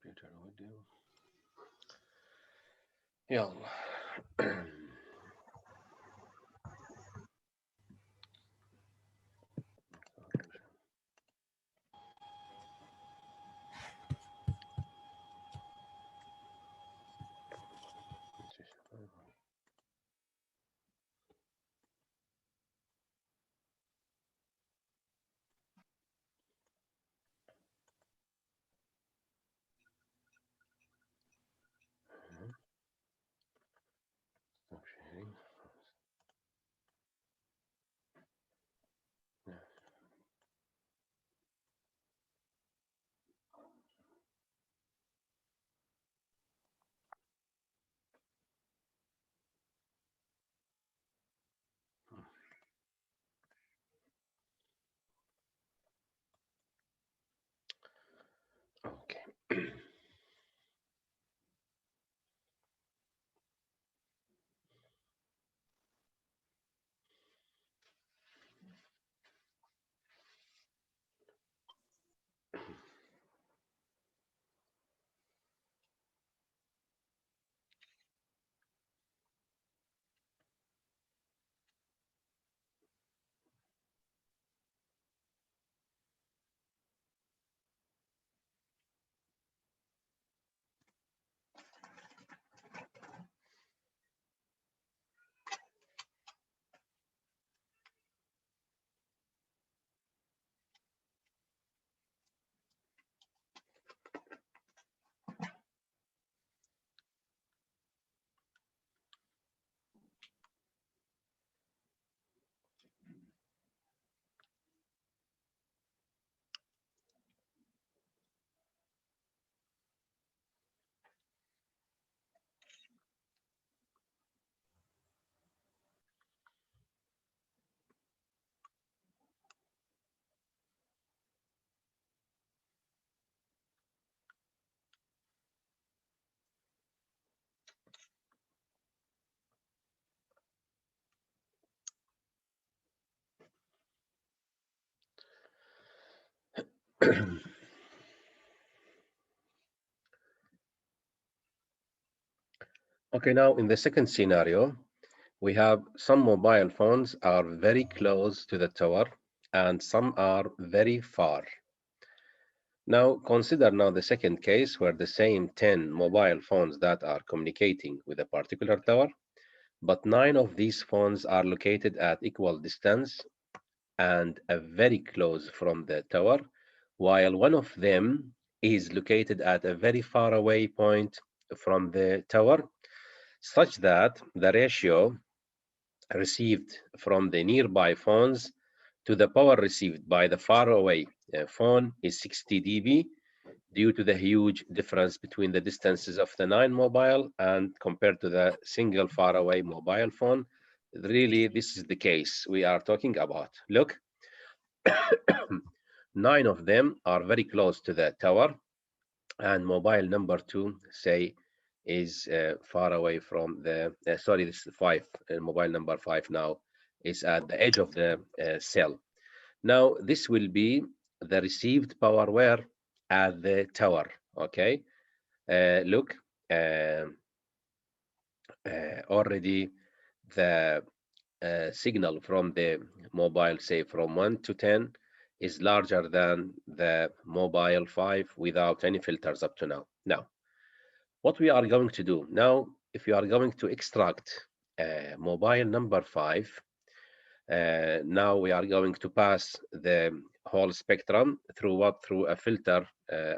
computer audio. يلا. Stop sharing. Yeah. Okay. Okay, now in the second scenario, we have some mobile phones are very close to the tower and some are very far. Now consider now the second case where the same 10 mobile phones that are communicating with a particular tower, but 9 of these phones are located at equal distance and very close from the tower, while one of them is located at a very far away point from the tower, such that the ratio received from the nearby phones to the power received by the far away phone is 60 dB due to the huge difference between the distances of the 9 mobile and compared to the single far away mobile phone. Really, this is the case we are talking about. Look, 9 of them are very close to the tower, and mobile number 2, say, is far away from the, sorry, this is 5, mobile number 5 now is at the edge of the cell. Now, this will be the received power where at the tower, okay? Look, already the signal from the mobile, say from 1 to 10, is larger than the mobile 5 without any filters up to now. Now, what we are going to do now, if you are going to extract mobile number 5, now we are going to pass the whole spectrum through what? Through a filter,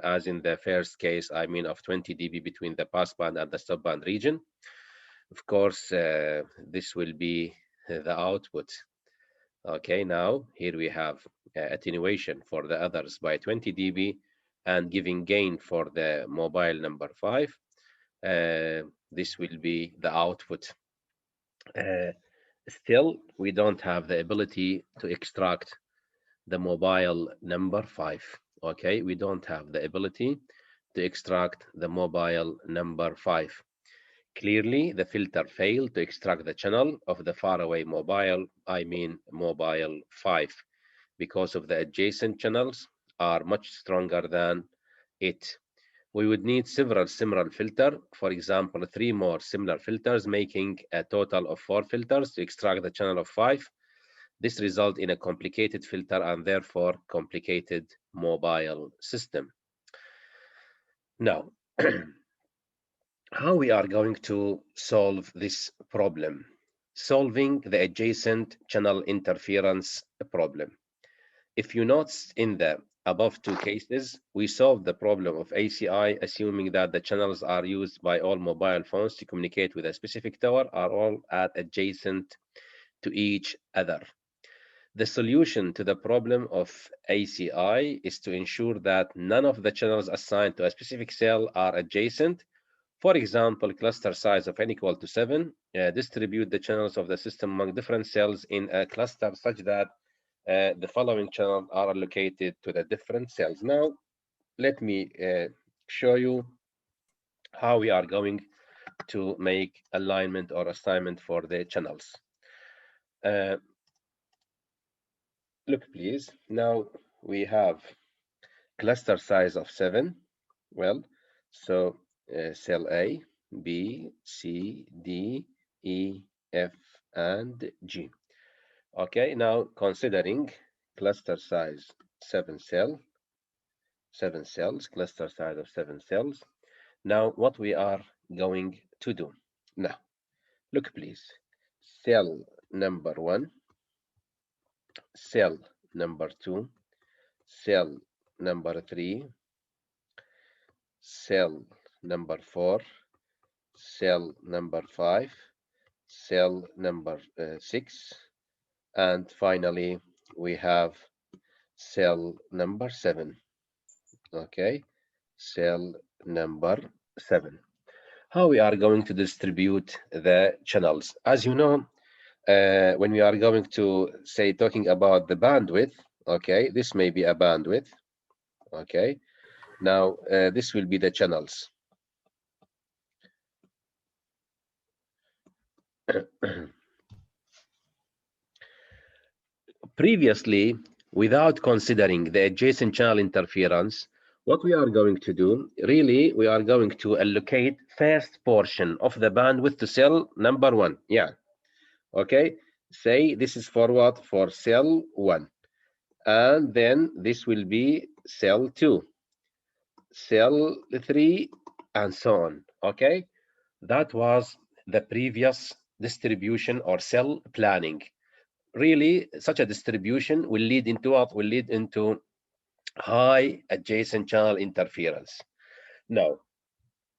as in the first case, I mean of 20 dB between the passband and the stopband region. Of course, this will be the output. Okay, now here we have attenuation for the others by 20 dB and giving gain for the mobile number 5. This will be the output. Still, we don't have the ability to extract the mobile number 5. Okay, we don't have the ability to extract the mobile number 5. Clearly, the filter failed to extract the channel of the faraway mobile, I mean mobile 5, because of the adjacent channels are much stronger than it. we would need several similar filters. For example, 3 more similar filters, making a total of 4 filters to extract the channel of 5. This results in a complicated filter and therefore complicated mobile system. Now, how we are going to solve this problem? Solving the adjacent channel interference problem. If you notice in the above two cases, we solved the problem of ACI, assuming that the channels are used by all mobile phones to communicate with a specific tower are all at adjacent to each other. The solution to the problem of ACI is to ensure that none of the channels assigned to a specific cell are adjacent. For example, cluster size of n equal to 7, distribute the channels of the system among different cells in a cluster such that the following channels are allocated to the different cells. Now, let me show you how we are going to make alignment or assignment for the channels. Look, please. Now we have cluster size of 7. Well, so cell A, B, C, D, E, F, and G. Okay, now considering cluster size 7 cells, cluster size of 7 cells. Now what we are going to do? Now, look please, cell number 1, cell number 2, cell number 3, cell number 4, cell number 5, cell number 6, and finally we have cell number 7. Okay, cell number 7. How we are going to distribute the channels? As you know, when we are going to say talking about the bandwidth, okay, this may be a bandwidth. Okay, now this will be the channels. Previously, without considering the adjacent channel interference, what we are going to do, really, we are going to allocate first portion of the bandwidth to cell number 1. Yeah. Okay. Say this is for what? For cell 1. And then this will be cell 2, cell 3, and so on. Okay. That was the previous distribution or cell planning. Really, such a distribution will lead into what? Will lead into high adjacent channel interference. Now,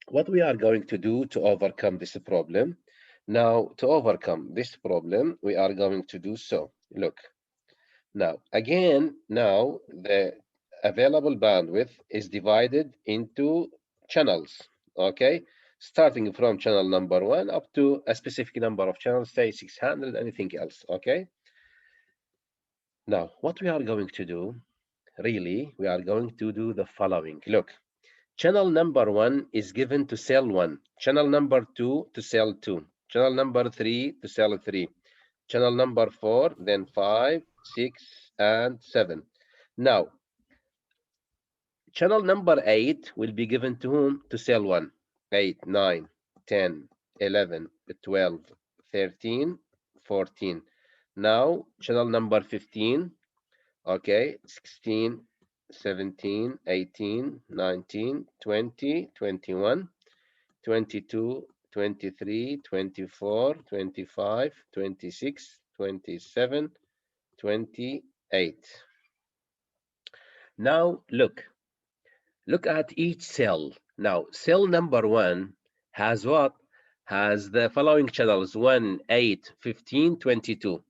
what we are going to do to overcome this problem? Now, to overcome this problem, we are going to do so. Look, now, again, now the available bandwidth is divided into channels, okay? Starting from channel number 1 up to a specific number of channels, say 600, anything else, okay? Now, what we are going to do, really, we are going to do the following. Look, channel number 1 is given to cell 1, channel number 2 to cell 2, channel number 3 to cell 3, channel number 4, then 5, 6, and 7. Now, channel number 8 will be given to whom? To cell 1. 8, 9, 10, 11, 12, 13, 14. Now, channel number 15, okay, 16, 17, 18, 19, 20, 21, 22, 23, 24, 25, 26, 27, 28. Now look at each cell. Now cell number 1 has what? Has the following channels: 1, 8, 15, 22.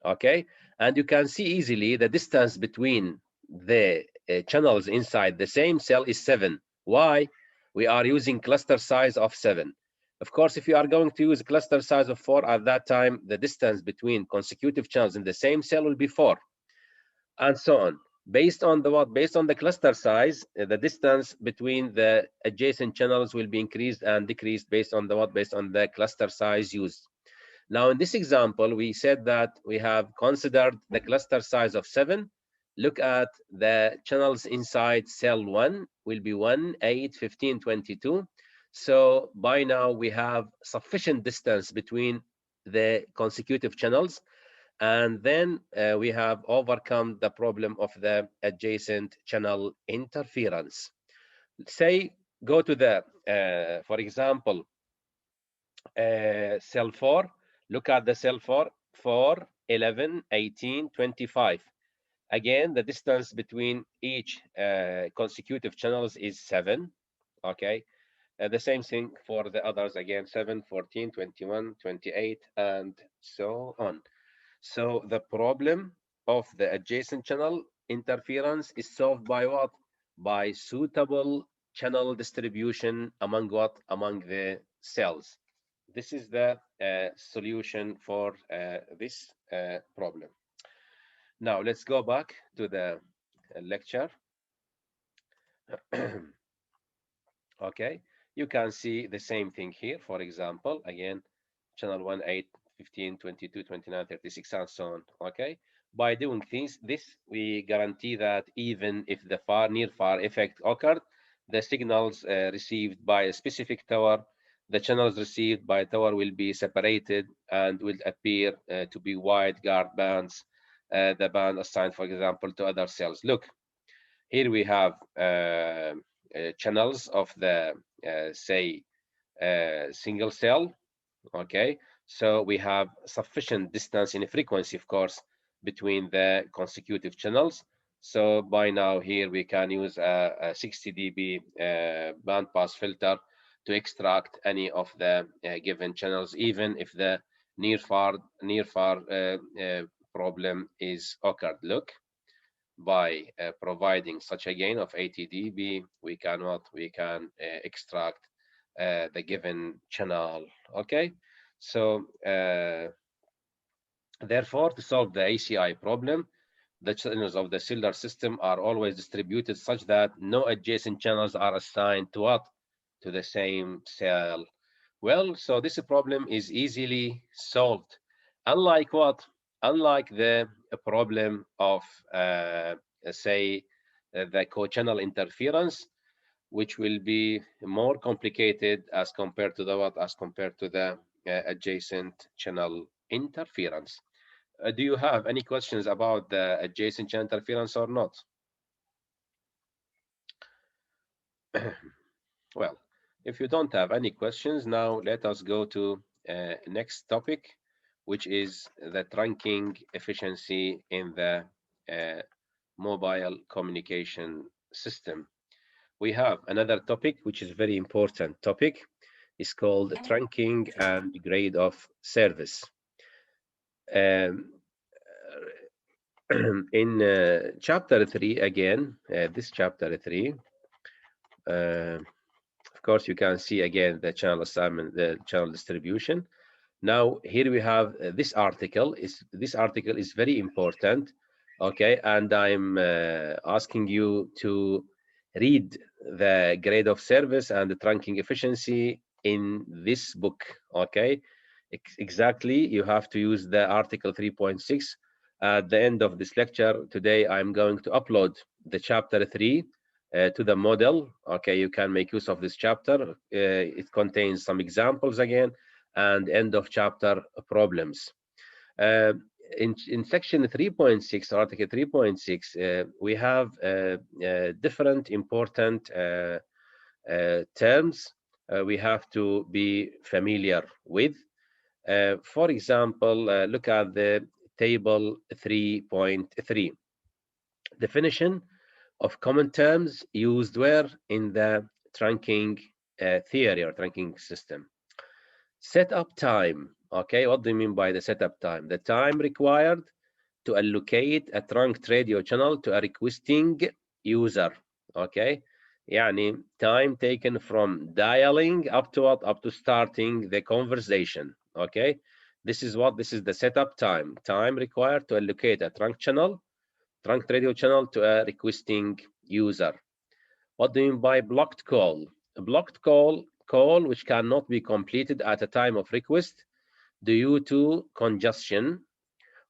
Okay, and you can see easily the distance between the channels inside the same cell is 7. Why? We are using cluster size of 7. Of course, if you are going to use a cluster size of 4, at that time the distance between consecutive channels in the same cell will be 4, and so on. Based on the what? Based on the cluster size, the distance between the adjacent channels will be increased and decreased based on the what? Based on the cluster size used. Now, in this example, we said that we have considered the cluster size of 7. look at the channels inside cell 1 will be 1, 8, 15, 22. So by now we have sufficient distance between the consecutive channels, and then we have overcome the problem of the adjacent channel interference. Say, go to the, for example, cell 4, look at the cell 4, 11, 18, 25. Again, the distance between each consecutive channels is 7, okay? The same thing for the others, again, 7, 14, 21, 28, and so on. So the problem of the adjacent channel interference is solved by what? By suitable channel distribution among what? Among the cells. This is the solution for this problem. Now let's go back to the lecture. Okay, you can see the same thing here. For example, again, channel 1, 8, 15, 22, 29, 36, and so on. Okay, by doing this we guarantee that even if the near-far effect occurred, the signals received by a specific tower, the channels received by a tower will be separated and will appear to be wide guard bands, the band assigned, for example, to other cells. Look, here we have channels of the say single cell. Okay, so we have sufficient distance in frequency, of course, between the consecutive channels. So by now here we can use a 60 dB bandpass filter to extract any of the given channels, even if the near-far problem is occurred. Look, by providing such a gain of 80 dB, we can extract the given channel. Okay, so therefore, to solve the ACI problem, the channels of the cellular system are always distributed such that no adjacent channels are assigned to what? To the same cell. Well, so this problem is easily solved. Unlike what? Unlike the problem of, say, the co-channel interference, which will be more complicated as compared to the what? As compared to the adjacent channel interference. Do you have any questions about the adjacent channel interference or not? Well, if you don't have any questions, now let us go to next topic, which is the trunking efficiency in the mobile communication system. We have another topic, which is very important topic. It's called trunking and grade of service. In chapter 3, again, this chapter 3, of course, you can see again the channel assignment, the channel distribution. Now here we have this article. This article is very important, okay? And I'm asking you to read the grade of service and the trunking efficiency in this book, okay? Exactly, you have to use the article 3.6. At the end of this lecture today, I'm going to upload the chapter 3 to the model. Okay, you can make use of this chapter. It contains some examples again, and end of chapter problems. In section 3.6, article 3.6, we have different important terms we have to be familiar with. For example, look at the table 3.3. Definition of common terms used where? In the trunking theory or trunking system. Setup time. Okay, what do you mean by the setup time? The time required to allocate a trunked radio channel to a requesting user. Okay, يعني time taken from dialing up to what? Up to starting the conversation. Okay, this is the setup time. Time required to allocate a trunked radio channel to a requesting user. What do you mean by blocked call? A blocked call which cannot be completed at a time of request due to congestion,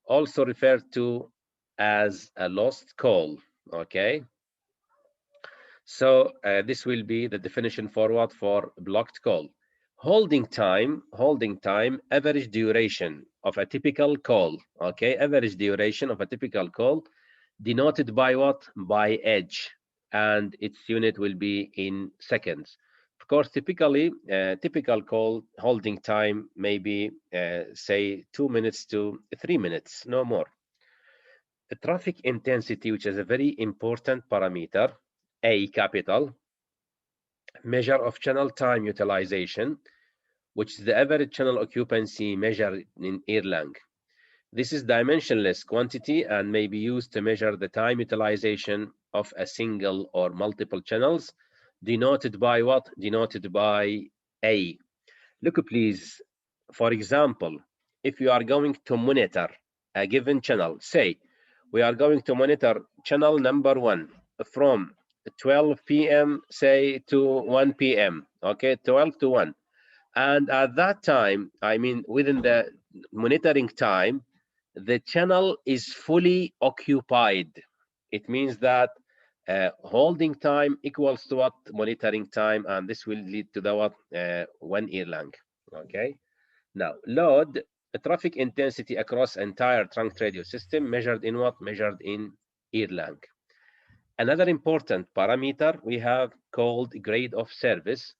also referred to as a lost call. Okay, so this will be the definition for what? For blocked call. Holding time, average duration of a typical call. Okay, average duration of a typical call, denoted by what? By edge, and its unit will be in seconds. Of course, typical call holding time may be say 2 minutes to 3 minutes, no more. The traffic intensity, which is a very important parameter, A capital, measure of channel time utilization, which is the average channel occupancy measured in Erlang. This is dimensionless quantity and may be used to measure the time utilization of a single or multiple channels, denoted by what? Denoted by A. Look, please, for example, if you are going to monitor a given channel, say we are going to monitor channel number 1 from 12 p.m. say to 1 p.m. Okay, 12 to 1. And at that time, I mean, within the monitoring time, the channel is fully occupied. It means that holding time equals to what? Monitoring time, and this will lead to the what? 1 Erlang. Okay. Now, load, the traffic intensity across entire trunk radio system, measured in what? Measured in Erlang. Another important parameter we have called grade of service,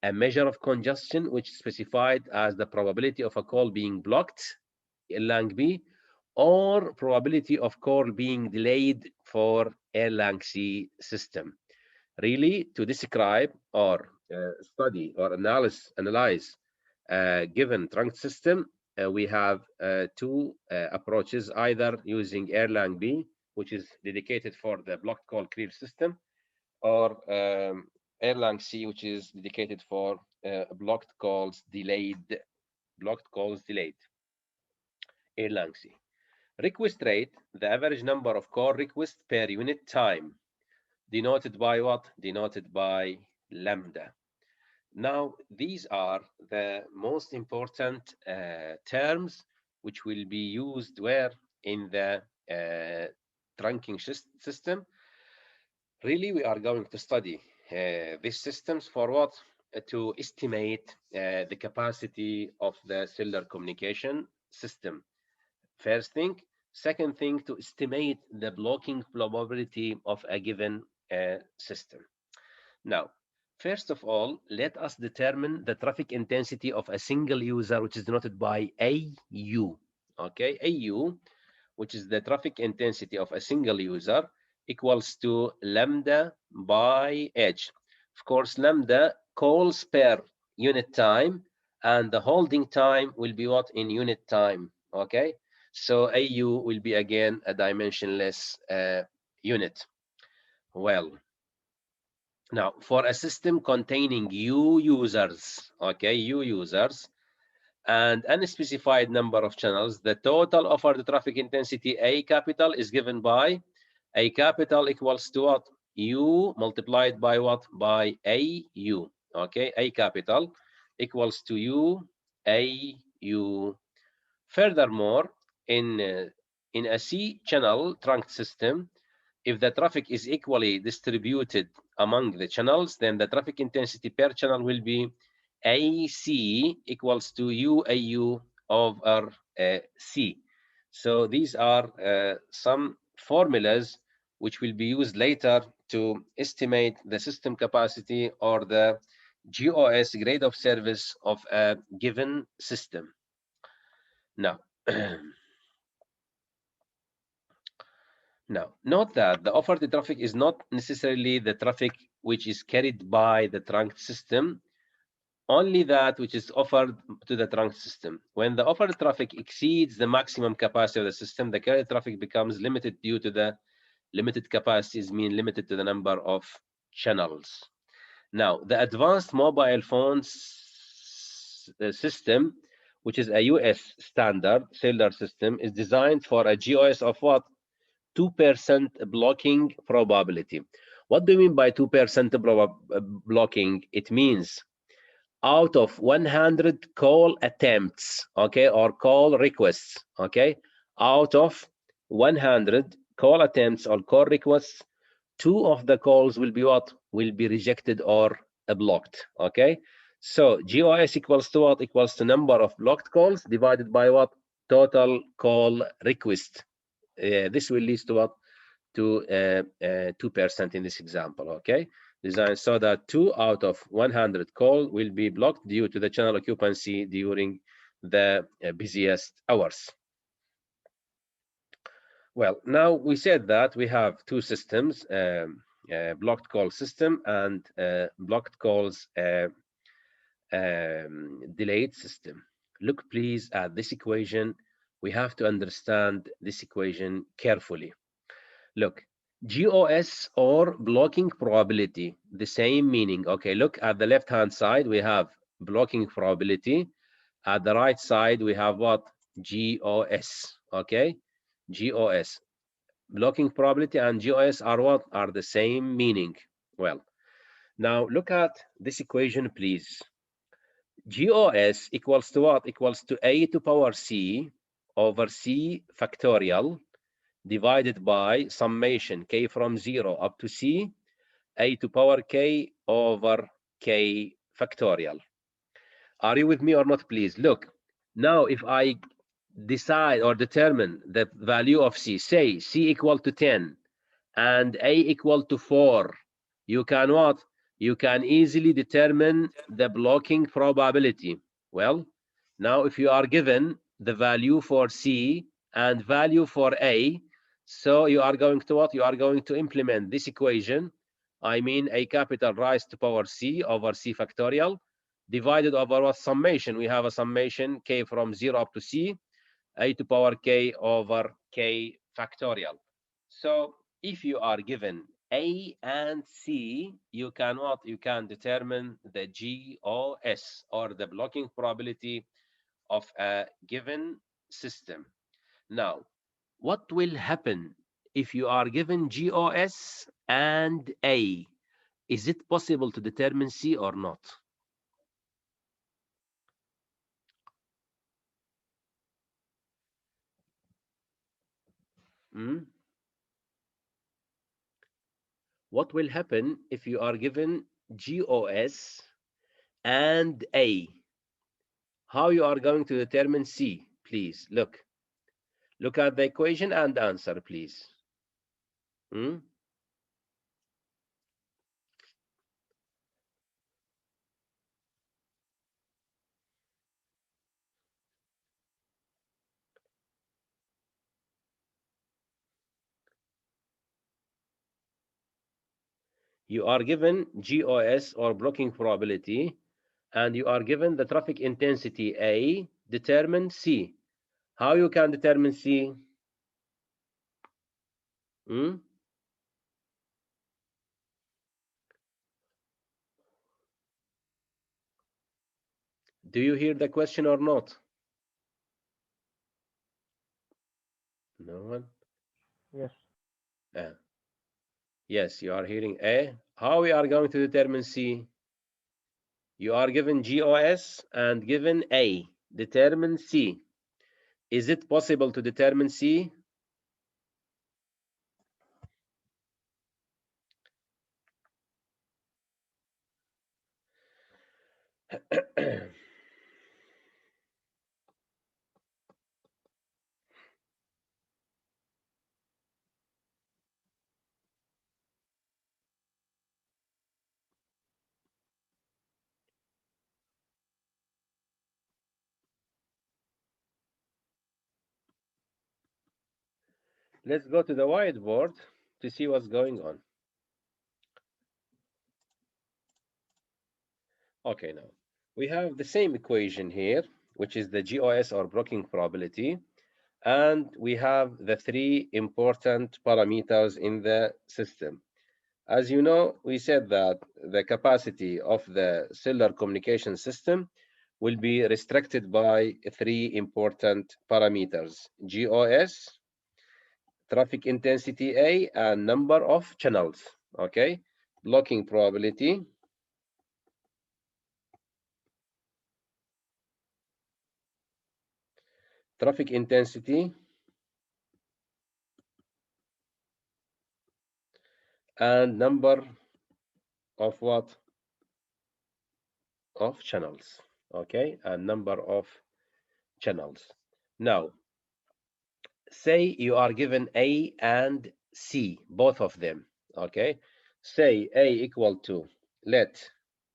a measure of congestion which is specified as the probability of a call being blocked, Erlang B, or probability of call being delayed for Erlang C system. Really, to describe or study or analyze given trunk system, we have two approaches, either using Erlang B, which is dedicated for the blocked call clear system, or Erlang C, which is dedicated for blocked calls delayed. Erlang C. Request rate, the average number of call requests per unit time, denoted by what? Denoted by lambda. Now, these are the most important terms which will be used where? In the trunking system. Really, we are going to study these systems for what? To estimate the capacity of the cellular communication system. First thing. Second thing, to estimate the blocking probability of a given system. Now, first of all, let us determine the traffic intensity of a single user, which is denoted by AU. Okay, AU, which is the traffic intensity of a single user, equals to lambda by edge. Of course, lambda calls per unit time, and the holding time will be what? In unit time. Okay, so AU will be again a dimensionless unit. Well, now, for a system containing U users, okay, U users, and unspecified number of channels, the total offered traffic intensity A capital is given by A capital equals to what? U multiplied by what? By AU, okay, A capital equals to U, AU. Furthermore, in a C channel trunk system, if the traffic is equally distributed among the channels, then the traffic intensity per channel will be AC equals to UAU over C. So these are some formulas which will be used later to estimate the system capacity or the GOS, grade of service, of a given system. Now, now, note that the offered traffic is not necessarily the traffic which is carried by the trunk system, only that which is offered to the trunk system. When the offered traffic exceeds the maximum capacity of the system, the carried traffic becomes limited due to the limited capacities, mean limited to the number of channels. Now, the advanced mobile phones system, which is a US standard cellular system, is designed for a GOS of what? 2% blocking probability. What do you mean by 2% blocking? It means out of 100 call attempts, okay, or call requests, okay, out of 100 call attempts or call requests, 2 of the calls will be what? Will be rejected or blocked. Okay, so GOS equals to what? Equals to number of blocked calls divided by what? Total call request. This will lead to what? To 2% in this example. Okay, design so that 2 out of 100 call will be blocked due to the channel occupancy during the busiest hours. Well, now we said that we have two systems, blocked call system and blocked calls delayed system. Look please at this equation. We have to understand this equation carefully. Look, GOS or blocking probability, the same meaning. Okay, look at the left-hand side, we have blocking probability. At the right side, we have what? GOS, okay? GOS. Blocking probability and GOS are what? Are the same meaning. Well, now look at this equation, please. GOS equals to what? Equals to A to power C over C factorial divided by summation k from 0 up to C, A to power K over K factorial. Are you with me or not, please? Look, now if I decide or determine the value of C, say C equal to 10 and A equal to 4, you can what? You can easily determine the blocking probability. Well, now if you are given the value for C and value for A, so you are going to what? You are going to implement this equation. I mean a capital rise to power C over C factorial divided over what? Summation. We have a summation K from 0 up to C, A to power K over K factorial. So if you are given A and C, you can what? You can determine the GOS or the blocking probability of a given system. Now, what will happen if you are given GOS and A? Is it possible to determine C or not? What will happen if you are given GOS and A? How you are going to determine C? Please look at the equation and answer, please. You are given GOS or blocking probability, and you are given the traffic intensity A, determine C. How you can determine C? Do you hear the question or not? No one? Yes. Yes, you are hearing A. How we are going to determine C? You are given GOS and given A. Determine C. Is it possible to determine C? Let's go to the whiteboard to see what's going on. Okay, now we have the same equation here, which is the GOS or blocking probability, and we have the three important parameters in the system. As you know, we said that the capacity of the cellular communication system will be restricted by three important parameters: GOS, traffic intensity A, and number of channels. Okay, blocking probability, traffic intensity, and number of what? Of channels. Okay, and number of channels. Now, say you are given A and C, both of them. Okay, say A equal to,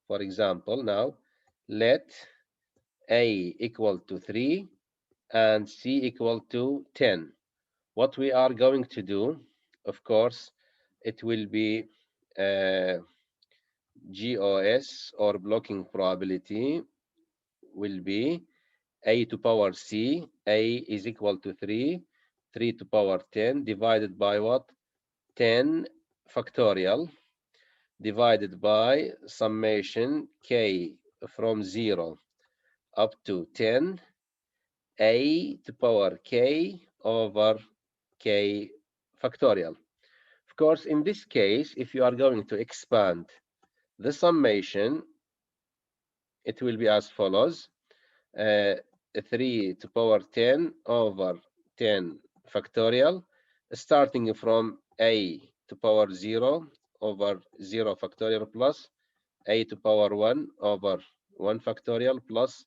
for example, now let A equal to 3 and C equal to 10. What we are going to do, of course, it will be GOS, or blocking probability, will be A to power C. A is equal to 3 to power 10 divided by what? 10 factorial divided by summation K from 0 up to 10 A to power K over K factorial. Of course, in this case, if you are going to expand the summation, it will be as follows. 3 to power 10 over 10 factorial, starting from A to power 0 over 0 factorial plus A to power 1 over 1 factorial plus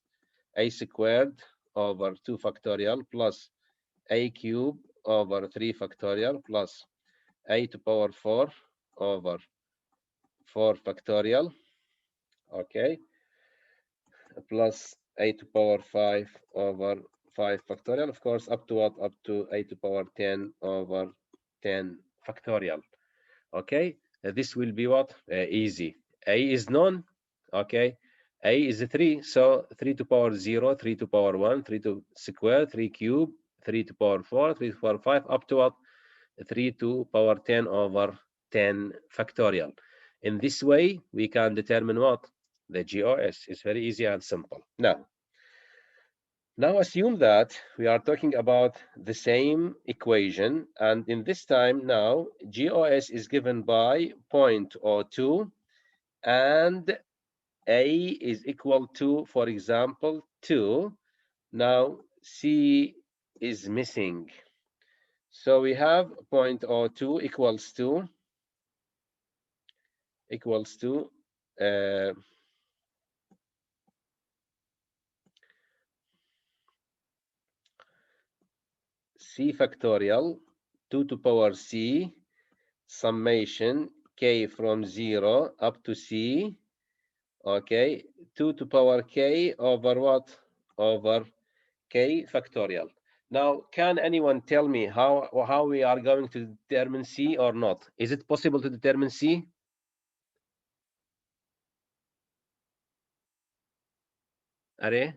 A squared over 2 factorial plus A cube over 3 factorial plus A to power 4 over 4 factorial, okay, plus A to power 5 over 5 factorial, of course, up to what? Up to A to power 10 over 10 factorial. Okay, this will be what? Easy. A is known. Okay, A is 3, so 3 to power 0, 3 to power 1, 3 to square, 3 cube, 3 to power 4, 3 to power 5, up to what? 3 to power 10 over 10 factorial. In this way, we can determine what? The GOS. Is very easy and simple. Now assume that we are talking about the same equation, and in this time now, GOS is given by 0.02, and A is equal to, for example, 2. Now C is missing. So we have 0.02 equals to C factorial 2 to power C summation K from 0 up to C, okay, 2 to power K over what? Over K factorial. Now, can anyone tell me how we are going to determine C or not? Is it possible to determine C? Are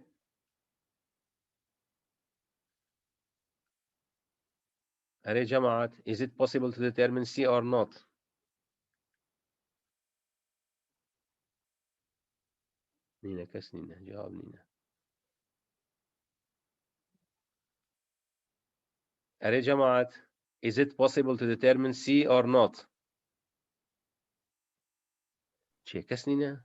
جماعة, is it possible to determine C or not? نينا كس نينا جواب نينا. are جماعة, is it possible to determine C or not? چه كس نينا؟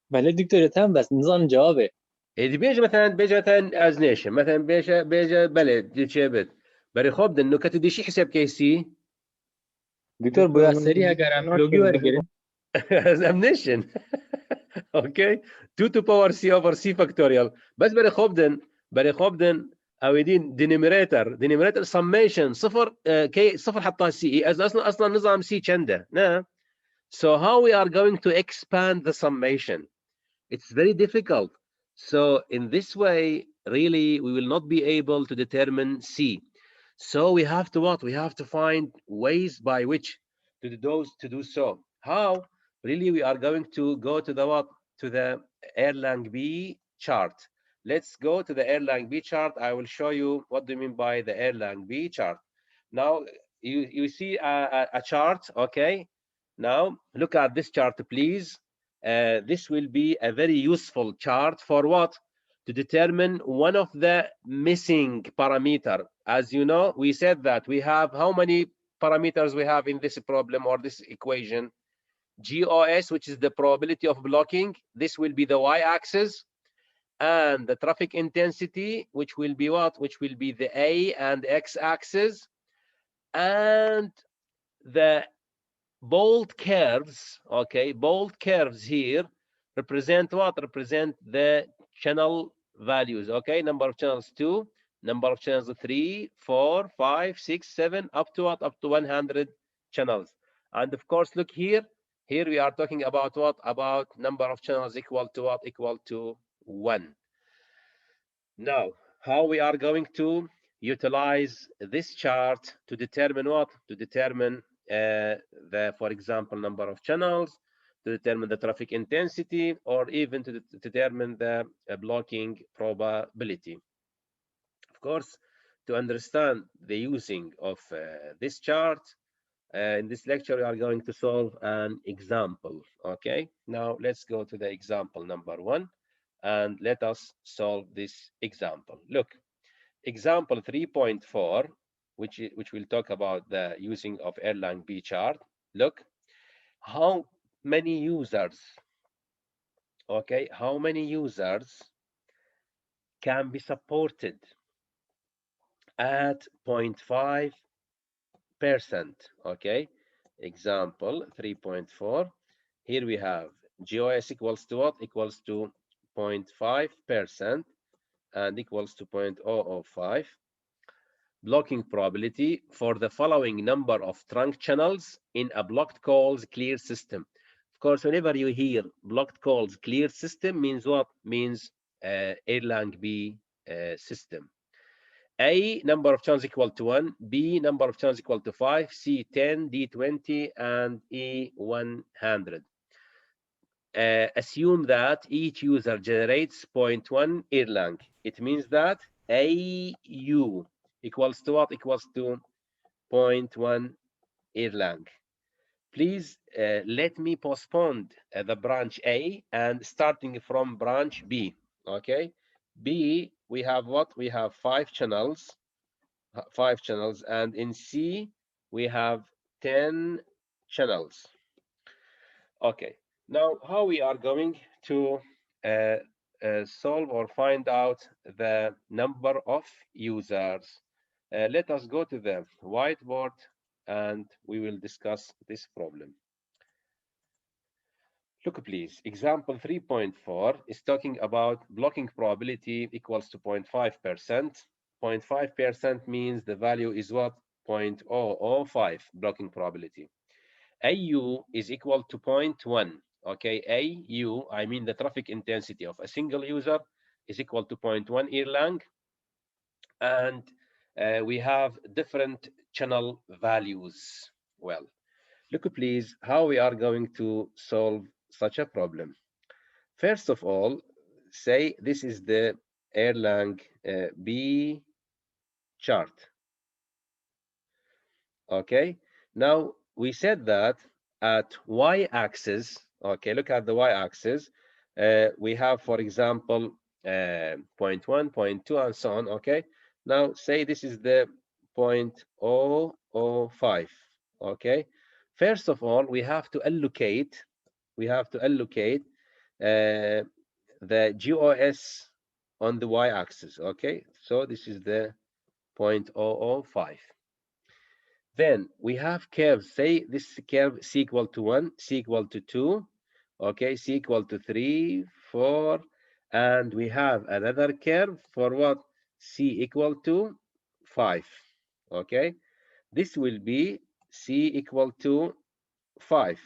بله دكتور تمام بس نظام جوابه. إذا بيجي مثلا از نيشن مثلا بيجي بله چه بد برای خوب دن نکته دیشی حساب کیسی دكتور بويا سريع قرأ بلوغي ورقرين. as ammunition. Okay, 2 to power C over C factorial. بس برای خوب دن اويدين denominator summation صفر كي صفر حطها C اصلا نظام C چنده نه. So how we are going to expand the summation? It's very difficult. So in this way, really, we will not be able to determine C. So we have to what? We have to find ways by which to do so. How? Really, we are going to go to the what? To the Erlang-B chart. Let's go to the Erlang-B chart. I will show you what do you mean by the Erlang-B chart. Now, you see a chart, okay? Now, look at this chart, please. This will be a very useful chart for what? To determine one of the missing parameter. As you know, we said that we have how many parameters we have in this problem or this equation? GOS, which is the probability of blocking. This will be the y-axis. And the traffic intensity, which will be what? Which will be the A and X-axis. And the bold curves, okay, bold curves here represent what? Represent the channel values, okay? Number of channels 2, number of channels 3, 4, 5, 6, 7, up to what? Up to 100 channels. And of course, look here. Here we are talking about what? About number of channels equal to what? Equal to 1. Now, how we are going to utilize this chart to determine what? To determine for example, number of channels, to determine the traffic intensity, or even to determine the blocking probability. Of course, to understand the using of this chart, in this lecture, we are going to solve an example. Okay, now let's go to the example number 1 and let us solve this example. Look, example 3.4, which will talk about the using of Erlang B chart. Look, how many users, okay, how many users can be supported at 0.5%, okay? Example 3.4, here we have GOS equals to what? Equals to 0.5% and equals to 0.005. Blocking probability for the following number of trunk channels in a blocked calls clear system. Of course, whenever you hear blocked calls clear system means what? Means Erlang B system. A, number of channels equal to 1, B, number of channels equal to 5, C, 10, D, 20, and E, 100. Assume that each user generates 0.1 Erlang. It means that AU equals to what? Equals to 0.1 Erlang. Please let me postpone the branch A and starting from branch B. Okay, B, we have what? We have 5 channels, and in C we have 10 channels. Okay, now how we are going to solve or find out the number of users? Let us go to the whiteboard and we will discuss this problem. Look, please, example 3.4 is talking about blocking probability equals to 0.5%. 0.5% means the value is what? 0.005 blocking probability. AU is equal to 0.1. Okay, AU, I mean the traffic intensity of a single user, is equal to 0.1 Erlang. And we have different channel values. Well, look, please, how we are going to solve such a problem. First of all, say this is the Erlang B chart. Okay, now we said that at y-axis, okay, look at the y-axis, we have, for example, 0.1, 0.2, and so on. Okay, now say this is the 0.005. Okay, first of all, we have to allocate the GOS on the y-axis. Okay, so this is the 0.005. Then we have curves. Say this curve C equal to 1, C equal to 2, okay, C equal to 3, 4, and we have another curve for what? C equal to 5, okay? This will be C equal to 5.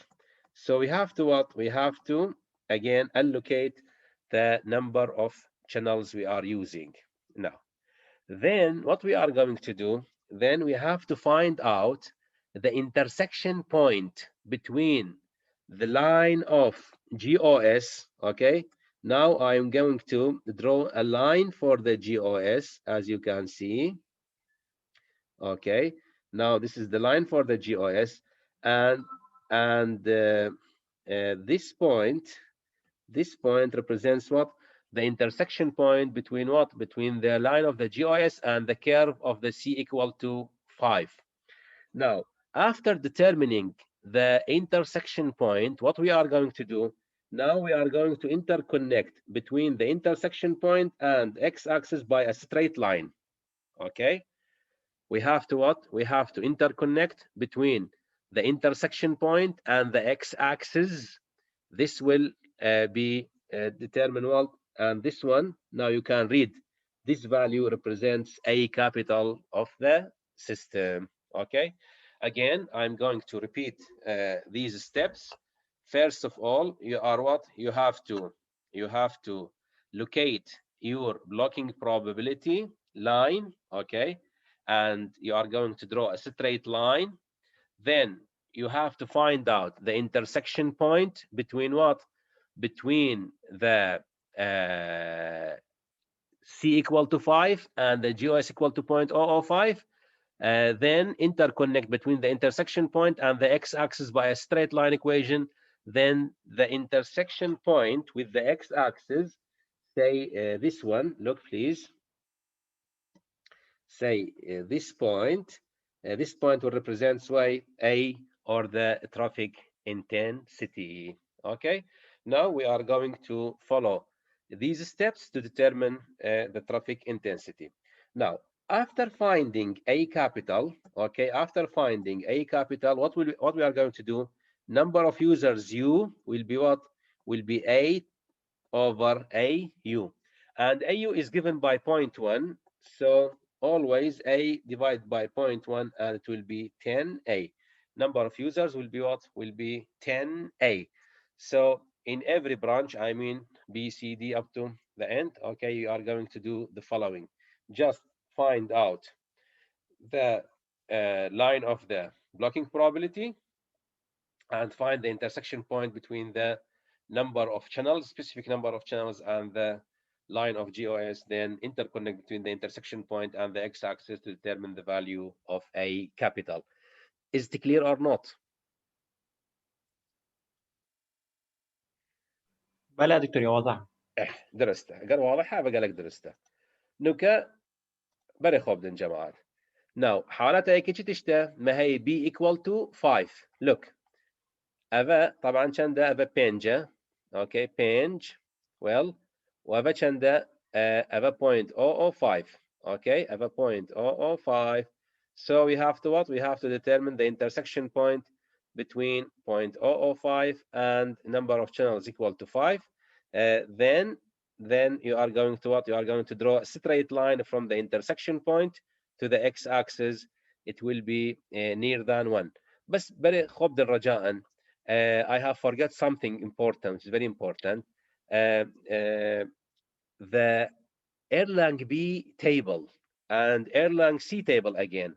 So we have to what? We have to, again, allocate the number of channels we are using. Now, then what we are going to do, then we have to find out the intersection point between the line of GOS, okay? Now I'm going to draw a line for the GOS, as you can see, okay? Now this is the line for the GOS, and this point represents what? The intersection point between what? Between the line of the GOS and the curve of the C equal to 5. Now, after determining the intersection point, what we are going to do, now we are going to interconnect between the intersection point and x-axis by a straight line, okay? We have to what? We have to interconnect between the intersection point and the x-axis. This will be determined well, and this one, now you can read, this value represents A capital of the system. Okay, again, I'm going to repeat these steps. First of all, you are what? You have to locate your blocking probability line, okay? And you are going to draw a straight line. Then you have to find out the intersection point between what? Between the C equal to 5 and the GOS equal to 0.005. Then interconnect between the intersection point and the x-axis by a straight line equation. Then the intersection point with the x-axis, say this one, look please, say this point will represent y A, or the traffic intensity. Okay, now we are going to follow these steps to determine the traffic intensity. Now, after finding A capital, okay, after finding A capital, what we are going to do? Number of users U will be what? Will be A over AU, and AU is given by 0.1, so always A divided by 0.1, and it will be 10A. Number of users will be what? Will be 10A. So in every branch, I mean B, C, D up to the end, okay, you are going to do the following. Just find out the line of the blocking probability and find the intersection point between the number of channels, specific number of channels, and the line of GOS, then interconnect between the intersection point and the x-axis to determine the value of A capital. Is it clear or not? بلا دكتور واضح. درسته قال واضح قال لك درسته نوكا بري خوب دن جماعات. Now حالتها هيك تشتا ما هي B equal to 5. Look أفا طبعا كان ده أفا بينجا okay page well وأفا كان ده أفا 0.005 okay أفا 0.005. So we have to what? We have to determine the intersection point between 0.005 and number of channels equal to 5. Then you are going to what? You are going to draw a straight line from the intersection point to the x-axis. It will be near than 1. بس بري خبد الرجاء I have forgot something important, which is very important. The Erlang B table and Erlang C table again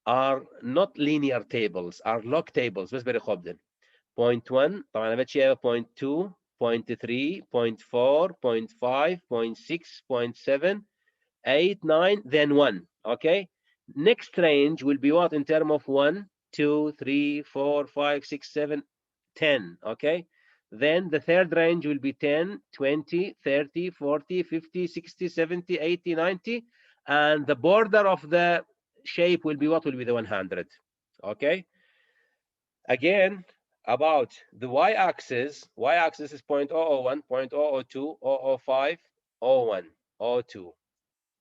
are not linear tables, are log tables. بس بري خبدن. 0.1 طبعا أنا بتشي 0.2 0.3 0.4 0.5 0.6 0.7 8 9 then 1. Okay, next range will be what in terms of 1 2 3 4 5 6 7 10. Okay, then the third range will be 10 20 30 40 50 60 70 80 90, and the border of the shape will be what? Will be the 100. Okay, again about the y-axis is 0.001 0.002 005 01 02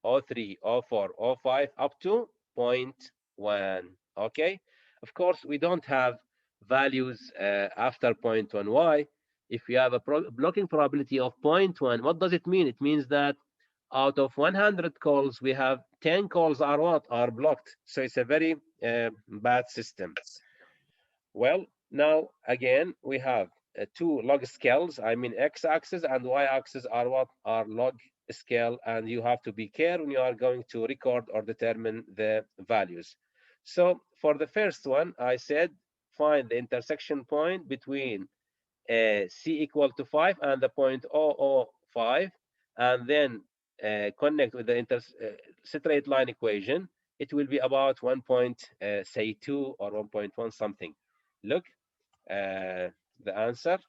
03 04 05 up to 0.1. Okay, of course we don't have values after 0.1. Why? If you have a blocking probability of 0.1, what does it mean? It means that out of 100 calls we have 10 calls are what? Are blocked. So it's a very bad system. Well, now again we have two log scales. I mean x-axis and y-axis are what? Are log scale, and you have to be careful when you are going to record or determine the values. So for the first one, I said find the intersection point between C equal to 5 and the 0.005, and then connect with the straight line equation. It will be about 1.2 or 1.1 something. Look, the answer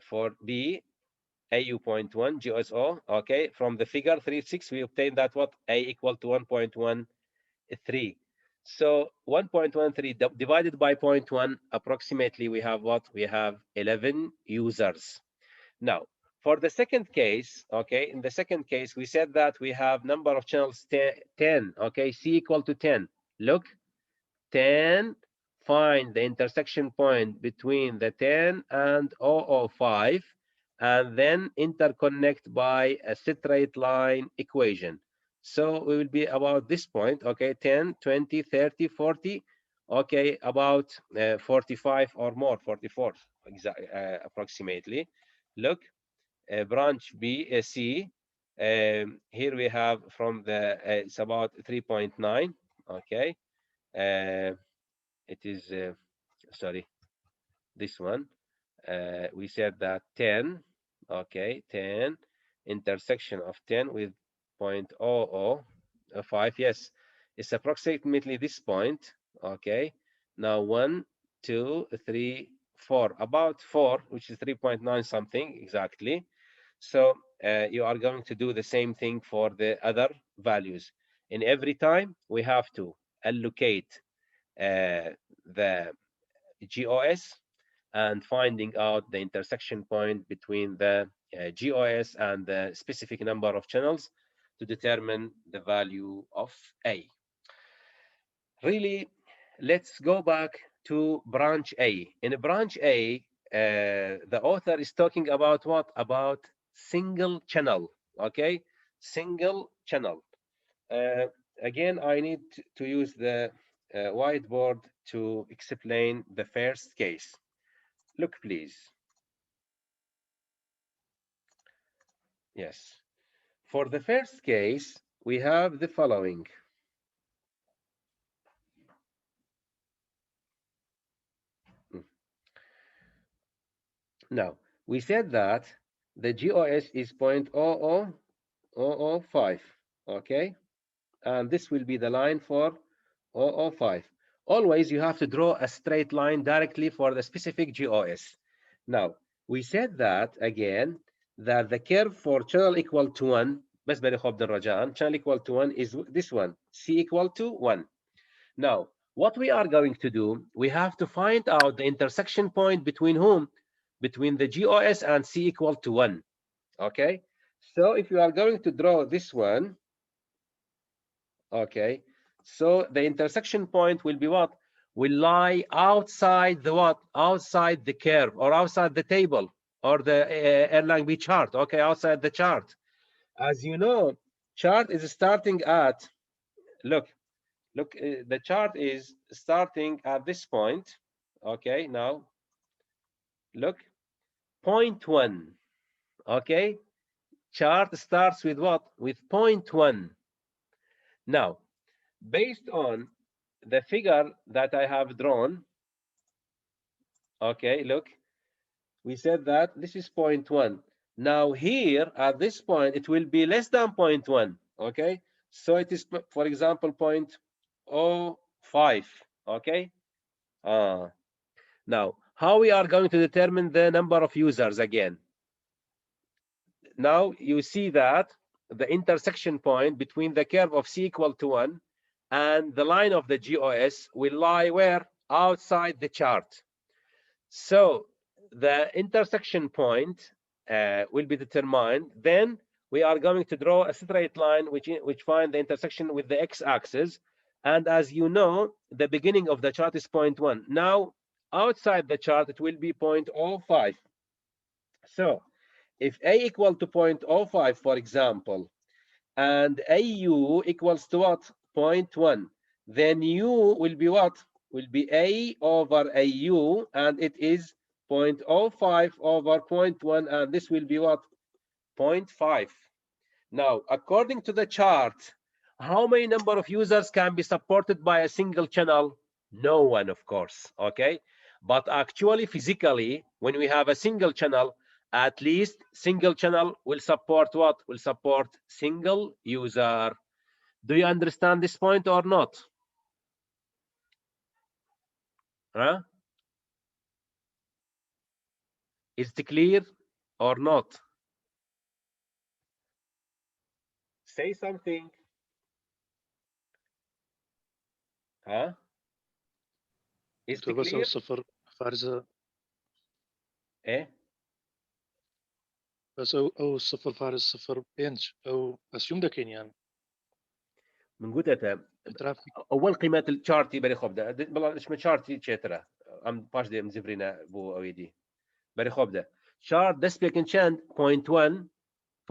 for B, AU.1 GSO. Okay, from the figure 3.6, we obtained that what? A equal to 1.13. So 1.13 divided by 0.1, approximately we have what? We have 11 users. Now, for the second case, okay, in the second case, we said that we have number of channels 10, okay, C equal to 10. Look, 10, find the intersection point between the 10 and 005, and then interconnect by a straight line equation. So we will be about this point, okay, 10, 20, 30, 40, okay, about 45 or more, 44 approximately. Look, branch B, C, here we have from the, it's about 3.9, okay. It is, sorry, this one. We said that 10, okay, 10, intersection of 10 with 0.005, yes, it's approximately this point, okay. Now 1, 2, 3, 4, about 4, which is 3.9 something exactly. So you are going to do the same thing for the other values. In every time, we have to allocate the GOS and finding out the intersection point between the GOS and the specific number of channels to determine the value of A. Really, let's go back to branch A. In branch A, the author is talking about what? About single channel, okay? Single channel. Again, I need to use the whiteboard to explain the first case. Look, please. Yes. For the first case, we have the following. Now, we said that the GOS is 0.00005, okay? And this will be the line for 005. Always you have to draw a straight line directly for the specific GOS. Now, we said that again, that the curve for channel equal to 1, بس بناخد الرجاء, channel equal to 1 is this one, C equal to 1. Now, what we are going to do, we have to find out the intersection point between whom? Between the GOS and C equal to 1, okay? So if you are going to draw this one, okay, so the intersection point will be what? Will lie outside the what? Outside the curve or outside the table or the Erlang chart, okay, outside the chart. As you know, chart is starting at, look, the chart is starting at this point, okay, now, look, 0.1, okay, chart starts with what? With 0.1. Now, based on the figure that I have drawn, okay, look, we said that this is 0.1. Now here at this point, it will be less than 0.1, okay? So it is, for example, 0.05, okay? Now, how we are going to determine the number of users again? Now you see that the intersection point between the curve of C equal to 1 and the line of the GOS will lie where? Outside the chart. So the intersection point will be determined. Then we are going to draw a straight line which find the intersection with the x-axis. And as you know, the beginning of the chart is 0.1. Now, outside the chart, it will be 0.05. So if A equal to 0.05, for example, and AU equals to what? 0.1, then U will be what? Will be A over AU, and it is 0.05 over 0.1, and this will be what? 0.5. Now, according to the chart, how many number of users can be supported by a single channel? No one, of course, okay? But actually, physically, when we have a single channel, at least single channel will support what? Will support single user. Do you understand this point or not? Huh? Is it clear or not? Say something. Huh? Is it clear? صفر فارزة إيه؟ بس أو صفر فارز صفر بينج أو أسيوم دكين يعني. من قلت اول قيمه الشارتي بري خوب ده بالله اسمه شارتي تشترا ام باش دي مزفرينا بو اويدي بري خوب ده شارت دس بيكن شاند 0.1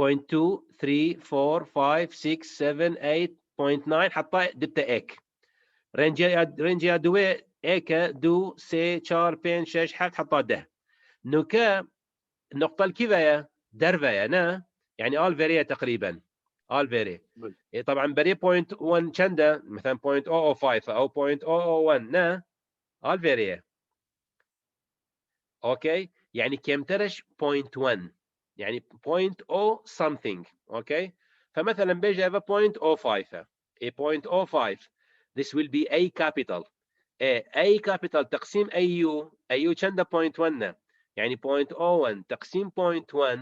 0.2 3 4 5 6 7 8 0.9 حتى دبتا اك رنجي دوي ايكا دو سي شار بين شش حتى ده نوكا النقطه الكذا درفايا نا يعني all فيريا تقريبا all فيري طبعا بري 0.1 شندا مثلا 0.005 او 0.001 نا all فيريا اوكي يعني كم ترش 0.1 يعني 0.0 something اوكي فمثلا بيجي 0.05 0.05 this will be a capital a capital تقسيم au شندا 0.1 يعني 0.01 تقسيم 0.1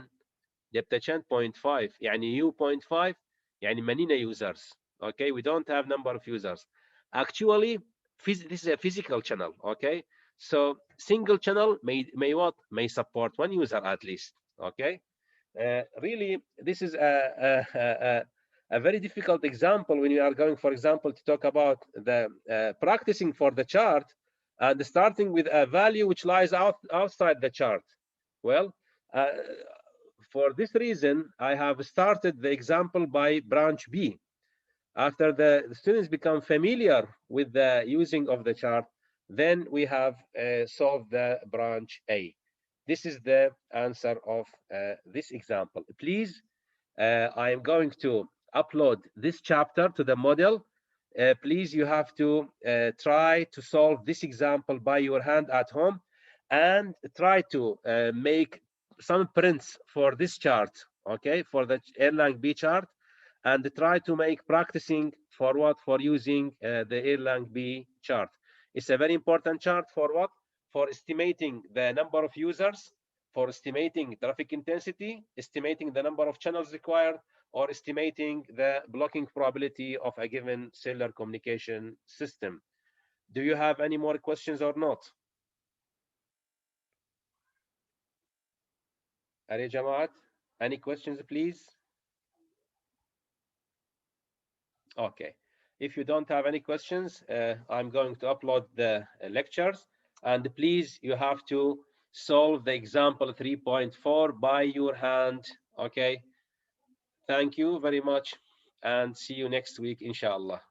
يبقى 0.5 يعني u 0.5 يعني many users okay we don't have number of users actually this is a physical channel okay so single channel may support one user at least okay really this is a very difficult example when you are going for example to talk about the practicing for the chart and starting with a value which lies outside the chart well for this reason, I have started the example by branch B. After the students become familiar with the using of the chart, then we have solved the branch A. This is the answer of this example. Please, I am going to upload this chapter to the model. Please, you have to try to solve this example by your hand at home and try to make some prints for this chart, okay, for the Erlang B chart, and try to make practicing for what? For using the Erlang B chart. It's a very important chart for what? For estimating the number of users, for estimating traffic intensity, estimating the number of channels required, or estimating the blocking probability of a given cellular communication system. Do you have any more questions or not? Ali Jamaat, any questions, please? Okay. If you don't have any questions, I'm going to upload the lectures. And please, you have to solve the example 3.4 by your hand. Okay. Thank you very much. And see you next week, inshallah.